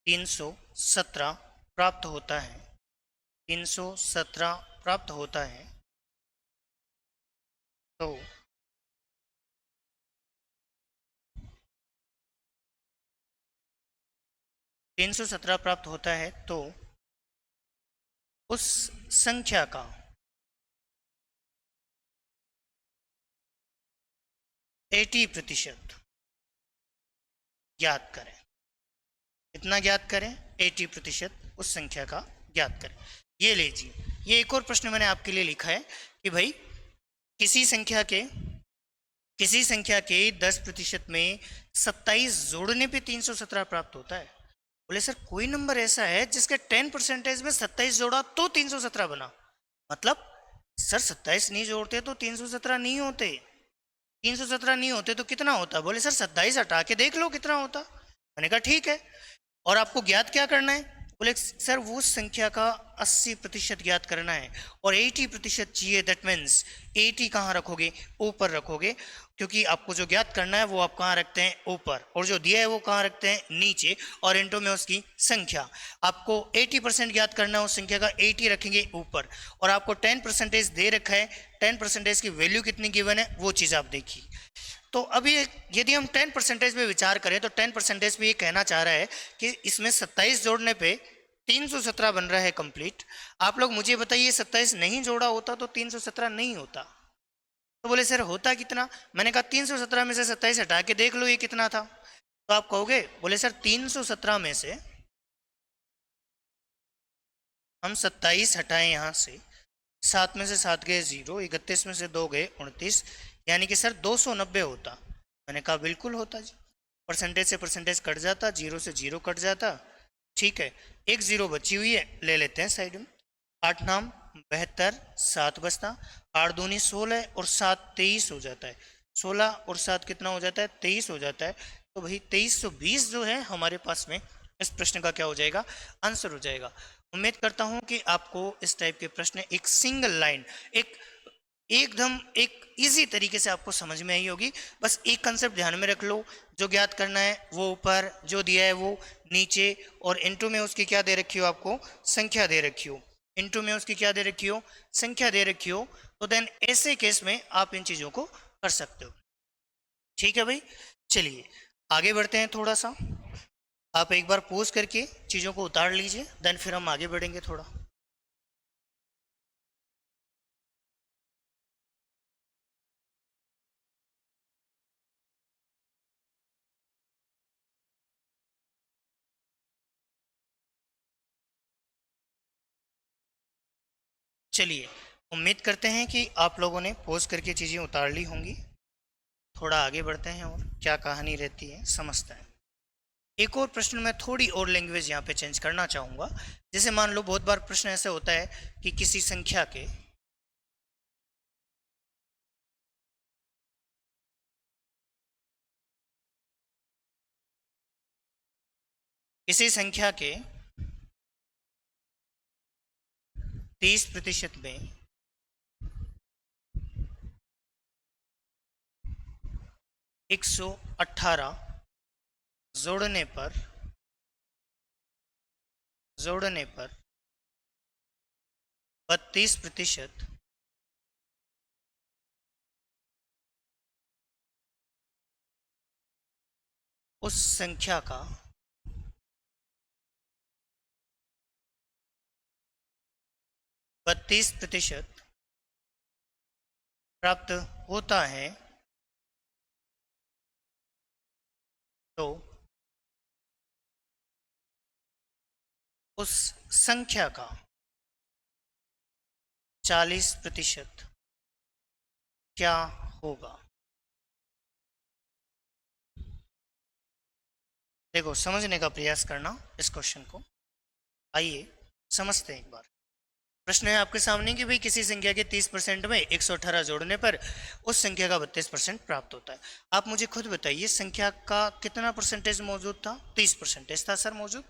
317 प्राप्त होता है, 317 प्राप्त होता है, तो 317 प्राप्त होता है, तो उस संख्या का 80% ज्ञात करें। कितना ज्ञात करें, 80% उस संख्या का ज्ञात करें। ये लीजिए, ये एक और प्रश्न मैंने आपके लिए लिखा है कि भाई किसी संख्या के 10% में 27 जोड़ने पे 317 प्राप्त होता है। बोले सर कोई नंबर ऐसा है जिसके 10% में 27 जोड़ा तो 317 बना। मतलब सर 27 नहीं जोड़ते तो 317 नहीं होते। 317 नहीं होते तो कितना होता? बोले सर 27 हटा के देख लो कितना होता। मैंने कहा ठीक है। और आपको ज्ञात क्या करना है? बोले सर वो संख्या का 80% ज्ञात करना है और 80% चाहिए। दैट मीन्स 80 कहाँ रखोगे? ऊपर रखोगे, क्योंकि आपको जो ज्ञात करना है वो आप कहाँ रखते हैं? ऊपर। और जो दिया है वो कहाँ रखते हैं? नीचे। और इंटू में उसकी संख्या। आपको 80% ज्ञात करना है उस संख्या का, 80 रखेंगे ऊपर। और आपको 10% दे रखा है, 10% की वैल्यू कितनी गिवन है वो चीज़ आप देखिए। तो अभी यदि हम 10% पे विचार करें तो 10% पे ये कहना चाह रहा है कि इसमें 27 जोड़ने पे 317 बन रहा है कंप्लीट। आप लोग मुझे बताइए 27 नहीं जोड़ा होता तो 317 नहीं होता। तो बोले सर होता कितना? मैंने कहा 317 में से 27 हटा के देख लो ये कितना था। तो आप कहोगे, बोले सर 317 में से हम 27 हटाएं यहाँ से, 7 में से 7 गए 0, 31 में से 2 गए 29, यानी कि सर 290 होता। मैंने कहा बिल्कुल होता जी। परसेंटेज से परसेंटेज कट जाता, 0 से 0 कट जाता। ठीक है, एक 0 बची हुई है, ले लेते हैं साइड में। 8 नाम 72, 7 बचता, 8 दूनी 16 और 7 23 हो जाता है। 16 और 7 कितना हो जाता है? 23 हो जाता है। तो भाई 2320 जो है हमारे पास में इस प्रश्न का क्या हो जाएगा? आंसर हो जाएगा। उम्मीद करता हूं कि आपको इस टाइप के प्रश्न एक सिंगल लाइन, एकदम एक इजी तरीके से आपको समझ में आई होगी। बस एक कंसेप्ट ध्यान में रख लो, जो ज्ञात करना है वो ऊपर, जो दिया है वो नीचे, और इनटू में उसकी क्या दे रखी हो? आपको संख्या दे रखी हो। इनटू में उसकी क्या दे रखी हो? संख्या दे रखी हो। तो देन ऐसे केस में आप इन चीजों को कर सकते हो। ठीक है भाई, चलिए आगे बढ़ते हैं थोड़ा सा। आप एक बार पॉज करके चीज़ों को उतार लीजिए, देन फिर हम आगे बढ़ेंगे थोड़ा। चलिए, उम्मीद करते हैं कि आप लोगों ने पॉज करके चीज़ें उतार ली होंगी। थोड़ा आगे बढ़ते हैं और क्या कहानी रहती है समझते हैं। एक और प्रश्न में थोड़ी और लैंग्वेज यहाँ पे चेंज करना चाहूँगा। जैसे मान लो बहुत बार प्रश्न ऐसे होता है कि किसी संख्या के 30% में 118 जोड़ने पर 32% उस संख्या का 32% प्राप्त होता है, तो उस संख्या का 40% क्या होगा? देखो समझने का प्रयास करना इस क्वेश्चन को। आइए समझते हैं एक बार। प्रश्न है आपके सामने कि भाई किसी संख्या के 30% में 118 जोड़ने पर उस संख्या का 32% प्राप्त होता है। आप मुझे खुद बताइए संख्या का कितना परसेंटेज मौजूद था? 30% था सर मौजूद।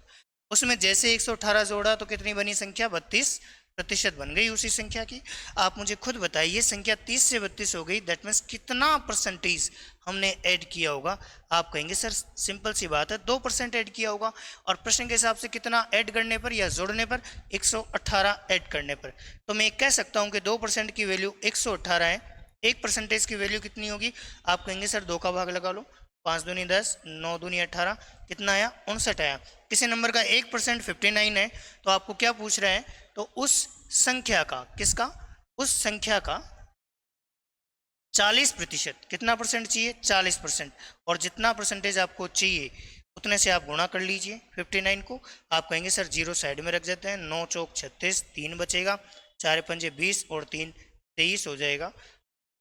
उसमें जैसे 118 जोड़ा तो कितनी बनी संख्या? 32% बन गई उसी संख्या की। आप मुझे खुद बताइए संख्या 30 से 32 हो गई, दैट मीन्स कितना परसेंटेज हमने ऐड किया होगा? आप कहेंगे सर सिंपल सी बात है 2% ऐड किया होगा। और प्रश्न के हिसाब से कितना ऐड करने पर या जोड़ने पर? 118 ऐड करने पर। तो मैं कह सकता हूं कि 2% की वैल्यू 118 है, 1% की वैल्यू कितनी होगी? आप कहेंगे सर 2 का भाग लगा लो, 5 दूनी 10, 9 दूनी 18, कितना आया? 59 आया। किसी नंबर का 1% 59 है, तो आपको क्या पूछ रहा है? तो उस संख्या का, किसका? उस संख्या का 40%, कितना परसेंट चाहिए? 40%। और जितना परसेंटेज आपको चाहिए उतने से आप गुणा कर लीजिए 59 को। आप कहेंगे सर 0 साइड में रख देते हैं, 9 चौक 36, 3 बचेगा, 4 पंजे 20 और 3 23 हो जाएगा।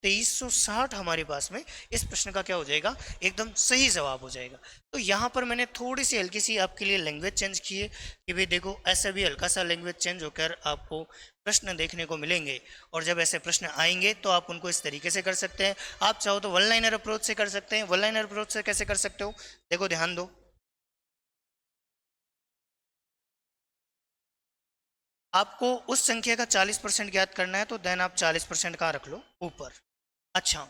2360 हमारे पास में इस प्रश्न का क्या हो जाएगा, एकदम सही जवाब हो जाएगा। तो यहाँ पर मैंने थोड़ी सी हल्की सी आपके लिए लैंग्वेज चेंज की है कि भाई देखो ऐसा भी हल्का सा लैंग्वेज चेंज होकर आपको प्रश्न देखने को मिलेंगे, और जब ऐसे प्रश्न आएंगे तो आप उनको इस तरीके से कर सकते हैं। आप चाहो तो वन लाइनर अप्रोच से कर सकते हैं। वन लाइनर अप्रोच से कैसे कर सकते हो, देखो ध्यान दो, आपको उस संख्या का 40% ज्ञात करना है, तो देन आप 40% का रख लो ऊपर। अच्छा,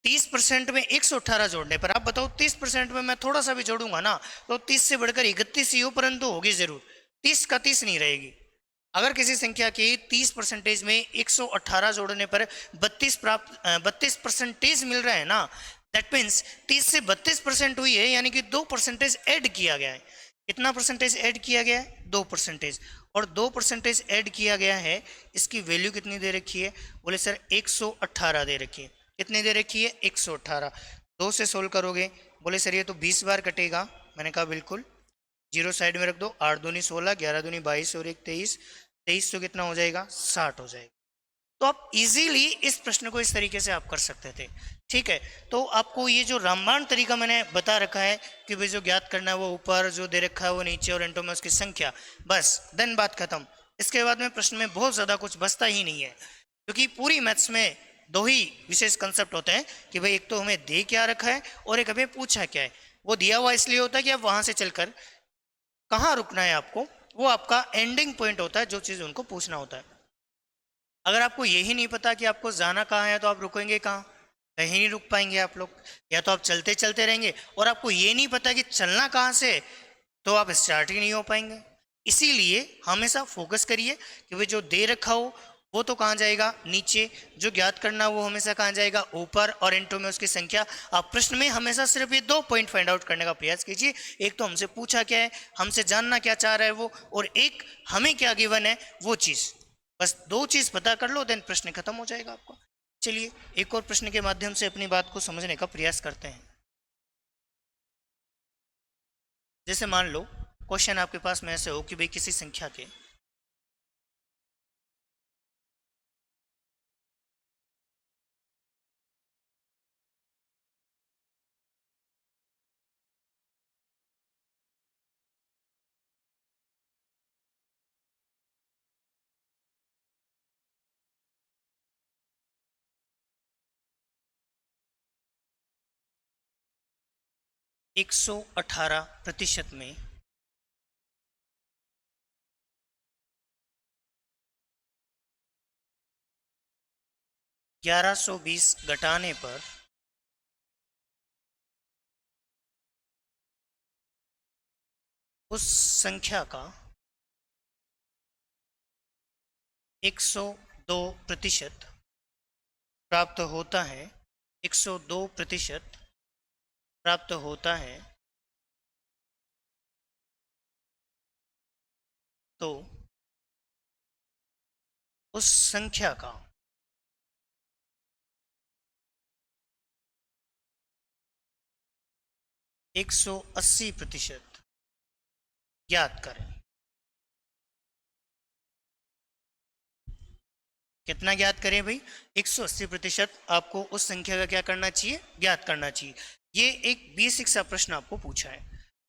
30% में 118 जोड़ने पर आप बताओ 30% में मैं थोड़ा सा भी जोड़ूंगा ना तो 30 से बढ़कर 31 ही हो, परंतु होगी जरूर 30 का 30 नहीं रहेगी। अगर किसी संख्या के 30% में 118 जोड़ने पर 32% मिल रहा है ना, दैट मीन्स 30 से 32% हुई है, यानी कि 2% ऐड किया गया है। कितना परसेंटेज ऐड किया गया है, 2%। और 2% ऐड किया गया है, इसकी वैल्यू कितनी दे रखी है, बोले सर 118 दे रखी है। कितनी दे रखी है, 118। 2 से सोल्व करोगे, बोले सर ये तो 20 बार कटेगा। मैंने कहा बिल्कुल, जीरो साइड में रख दो। 8 दूनी 16, 11 दूनी 22 और 1 23। 23 तो कितना हो जाएगा, 60 हो जाएगा। तो आप इजीली इस प्रश्न को इस तरीके से आप कर सकते थे। ठीक है, तो आपको ये जो रामबाण तरीका मैंने बता रखा है कि भाई जो ज्ञात करना है वो ऊपर, जो दे रखा है वो नीचे, और एंटो में उसकी संख्या, बस देन बात खत्म। इसके बाद में प्रश्न में बहुत ज़्यादा कुछ बचता ही नहीं है, क्योंकि पूरी मैथ्स में दो ही विशेष कंसेप्ट होते हैं कि भाई एक तो हमें दे क्या रखा है और एक हमें पूछा क्या है। वो दिया हुआ इसलिए होता है कि आप वहां से चलकर कहाँ रुकना है आपको, वो आपका एंडिंग पॉइंट होता है, जो चीज़ उनको पूछना होता है। अगर आपको यही नहीं पता कि आपको जाना कहाँ है, तो आप रुकेंगे कहाँ, कहीं नहीं रुक पाएंगे आप लोग। या तो आप चलते चलते रहेंगे, और आपको ये नहीं पता कि चलना कहाँ से, तो आप स्टार्ट ही नहीं हो पाएंगे। इसीलिए हमेशा फोकस करिए कि भाई जो दे रखा हो वो तो कहाँ जाएगा, नीचे। जो ज्ञात करना वो हमेशा कहाँ जाएगा, ऊपर। और इंटो में उसकी संख्या। आप प्रश्न में हमेशा सिर्फ ये 2 पॉइंट फाइंड आउट करने का प्रयास कीजिए। एक तो हमसे पूछा क्या है, हमसे जानना क्या चाह रहा है वो, और एक हमें क्या गिवन है वो चीज़। बस 2 चीज़ पता कर लो, देन प्रश्न खत्म हो जाएगा आपका। चलिए एक और प्रश्न के माध्यम से अपनी बात को समझने का प्रयास करते हैं। जैसे मान लो क्वेश्चन आपके पास में ऐसे हो कि भाई किसी संख्या के 118% में 1120 घटाने पर उस संख्या का 102% प्राप्त होता है। 102% प्राप्त होता है, तो उस संख्या का 180% ज्ञात करें। कितना ज्ञात करें भाई, 180% आपको उस संख्या का क्या करना चाहिए, ज्ञात करना चाहिए। ये एक बेसिक सा प्रश्न आपको पूछा है।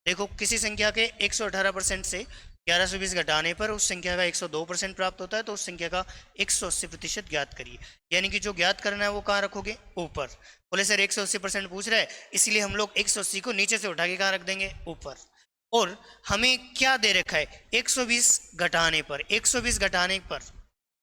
देखो किसी संख्या के 118% से 1120 घटाने पर उस संख्या का 102% प्राप्त होता है, तो उस संख्या का 180% ज्ञात करिए। यानी कि जो ज्ञात करना है वो कहाँ रखोगे, ऊपर। बोले सर 180% पूछ रहा है, इसलिए हम लोग 180 को नीचे से उठा के कहाँ रख देंगे, ऊपर। और हमें क्या दे रखा है, 120 घटाने पर। 120 घटाने पर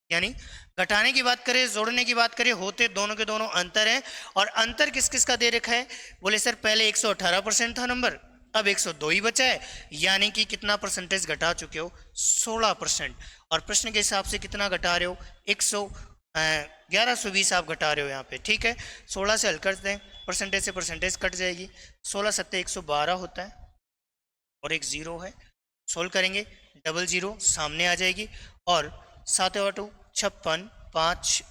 यानी घटाने की बात करें, जोड़ने की बात करें, होते दोनों के दोनों अंतर है। और अंतर किस किस का दे रखा है, बोले सर पहले 118% था नंबर, अब 102 ही बचा है, यानी कि कितना परसेंटेज घटा चुके हो, 16%। और प्रश्न के हिसाब से कितना घटा रहे हो, 1120 आप घटा रहे हो यहाँ पे। ठीक है, 16 से हल कर दें, परसेंटेज से परसेंटेज कट जाएगी। 16 सत्ते 112 होता है, और एक जीरो है। सोल्व करेंगे, डबल जीरो सामने आ जाएगी, और 7 8 56 5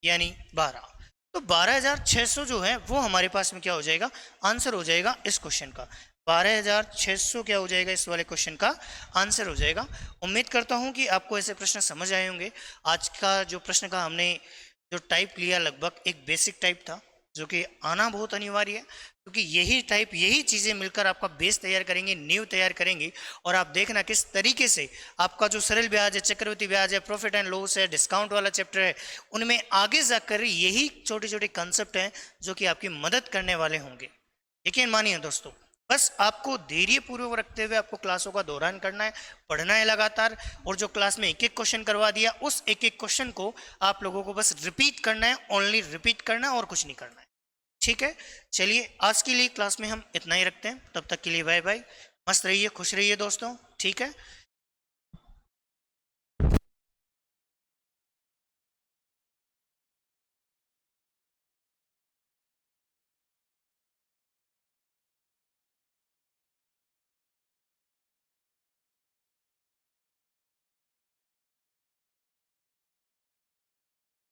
यानी 12। तो 12,600 जो है वो हमारे पास में क्या हो जाएगा, आंसर हो जाएगा इस क्वेश्चन का। 12,600 क्या हो जाएगा, इस वाले क्वेश्चन का आंसर हो जाएगा। उम्मीद करता हूं कि आपको ऐसे प्रश्न समझ आए होंगे। आज का जो प्रश्न का हमने जो टाइप लिया लगभग एक बेसिक टाइप था, जो कि आना बहुत अनिवार्य है, क्योंकि यही टाइप, यही चीज़ें मिलकर आपका बेस तैयार करेंगे, नींव तैयार करेंगे। और आप देखना किस तरीके से आपका जो सरल ब्याज है, चक्रवृद्धि ब्याज है, प्रॉफिट एंड लॉस है, डिस्काउंट वाला चैप्टर है, उनमें आगे जाकर यही छोटे छोटे कंसेप्ट हैं जो कि आपकी मदद करने वाले होंगे। यकीन मानिए दोस्तों, बस आपको धैर्य पूर्वक रखते हुए आपको क्लासों का दौरान करना है, पढ़ना है लगातार, और जो क्लास में एक एक क्वेश्चन करवा दिया उस एक एक क्वेश्चन को आप लोगों को बस रिपीट करना है, ओनली रिपीट करना है और कुछ नहीं करना है। ठीक है, चलिए आज के लिए क्लास में हम इतना ही रखते हैं। तब तक के लिए बाय बाय, मस्त रहिए, खुश रहिए दोस्तों। ठीक है।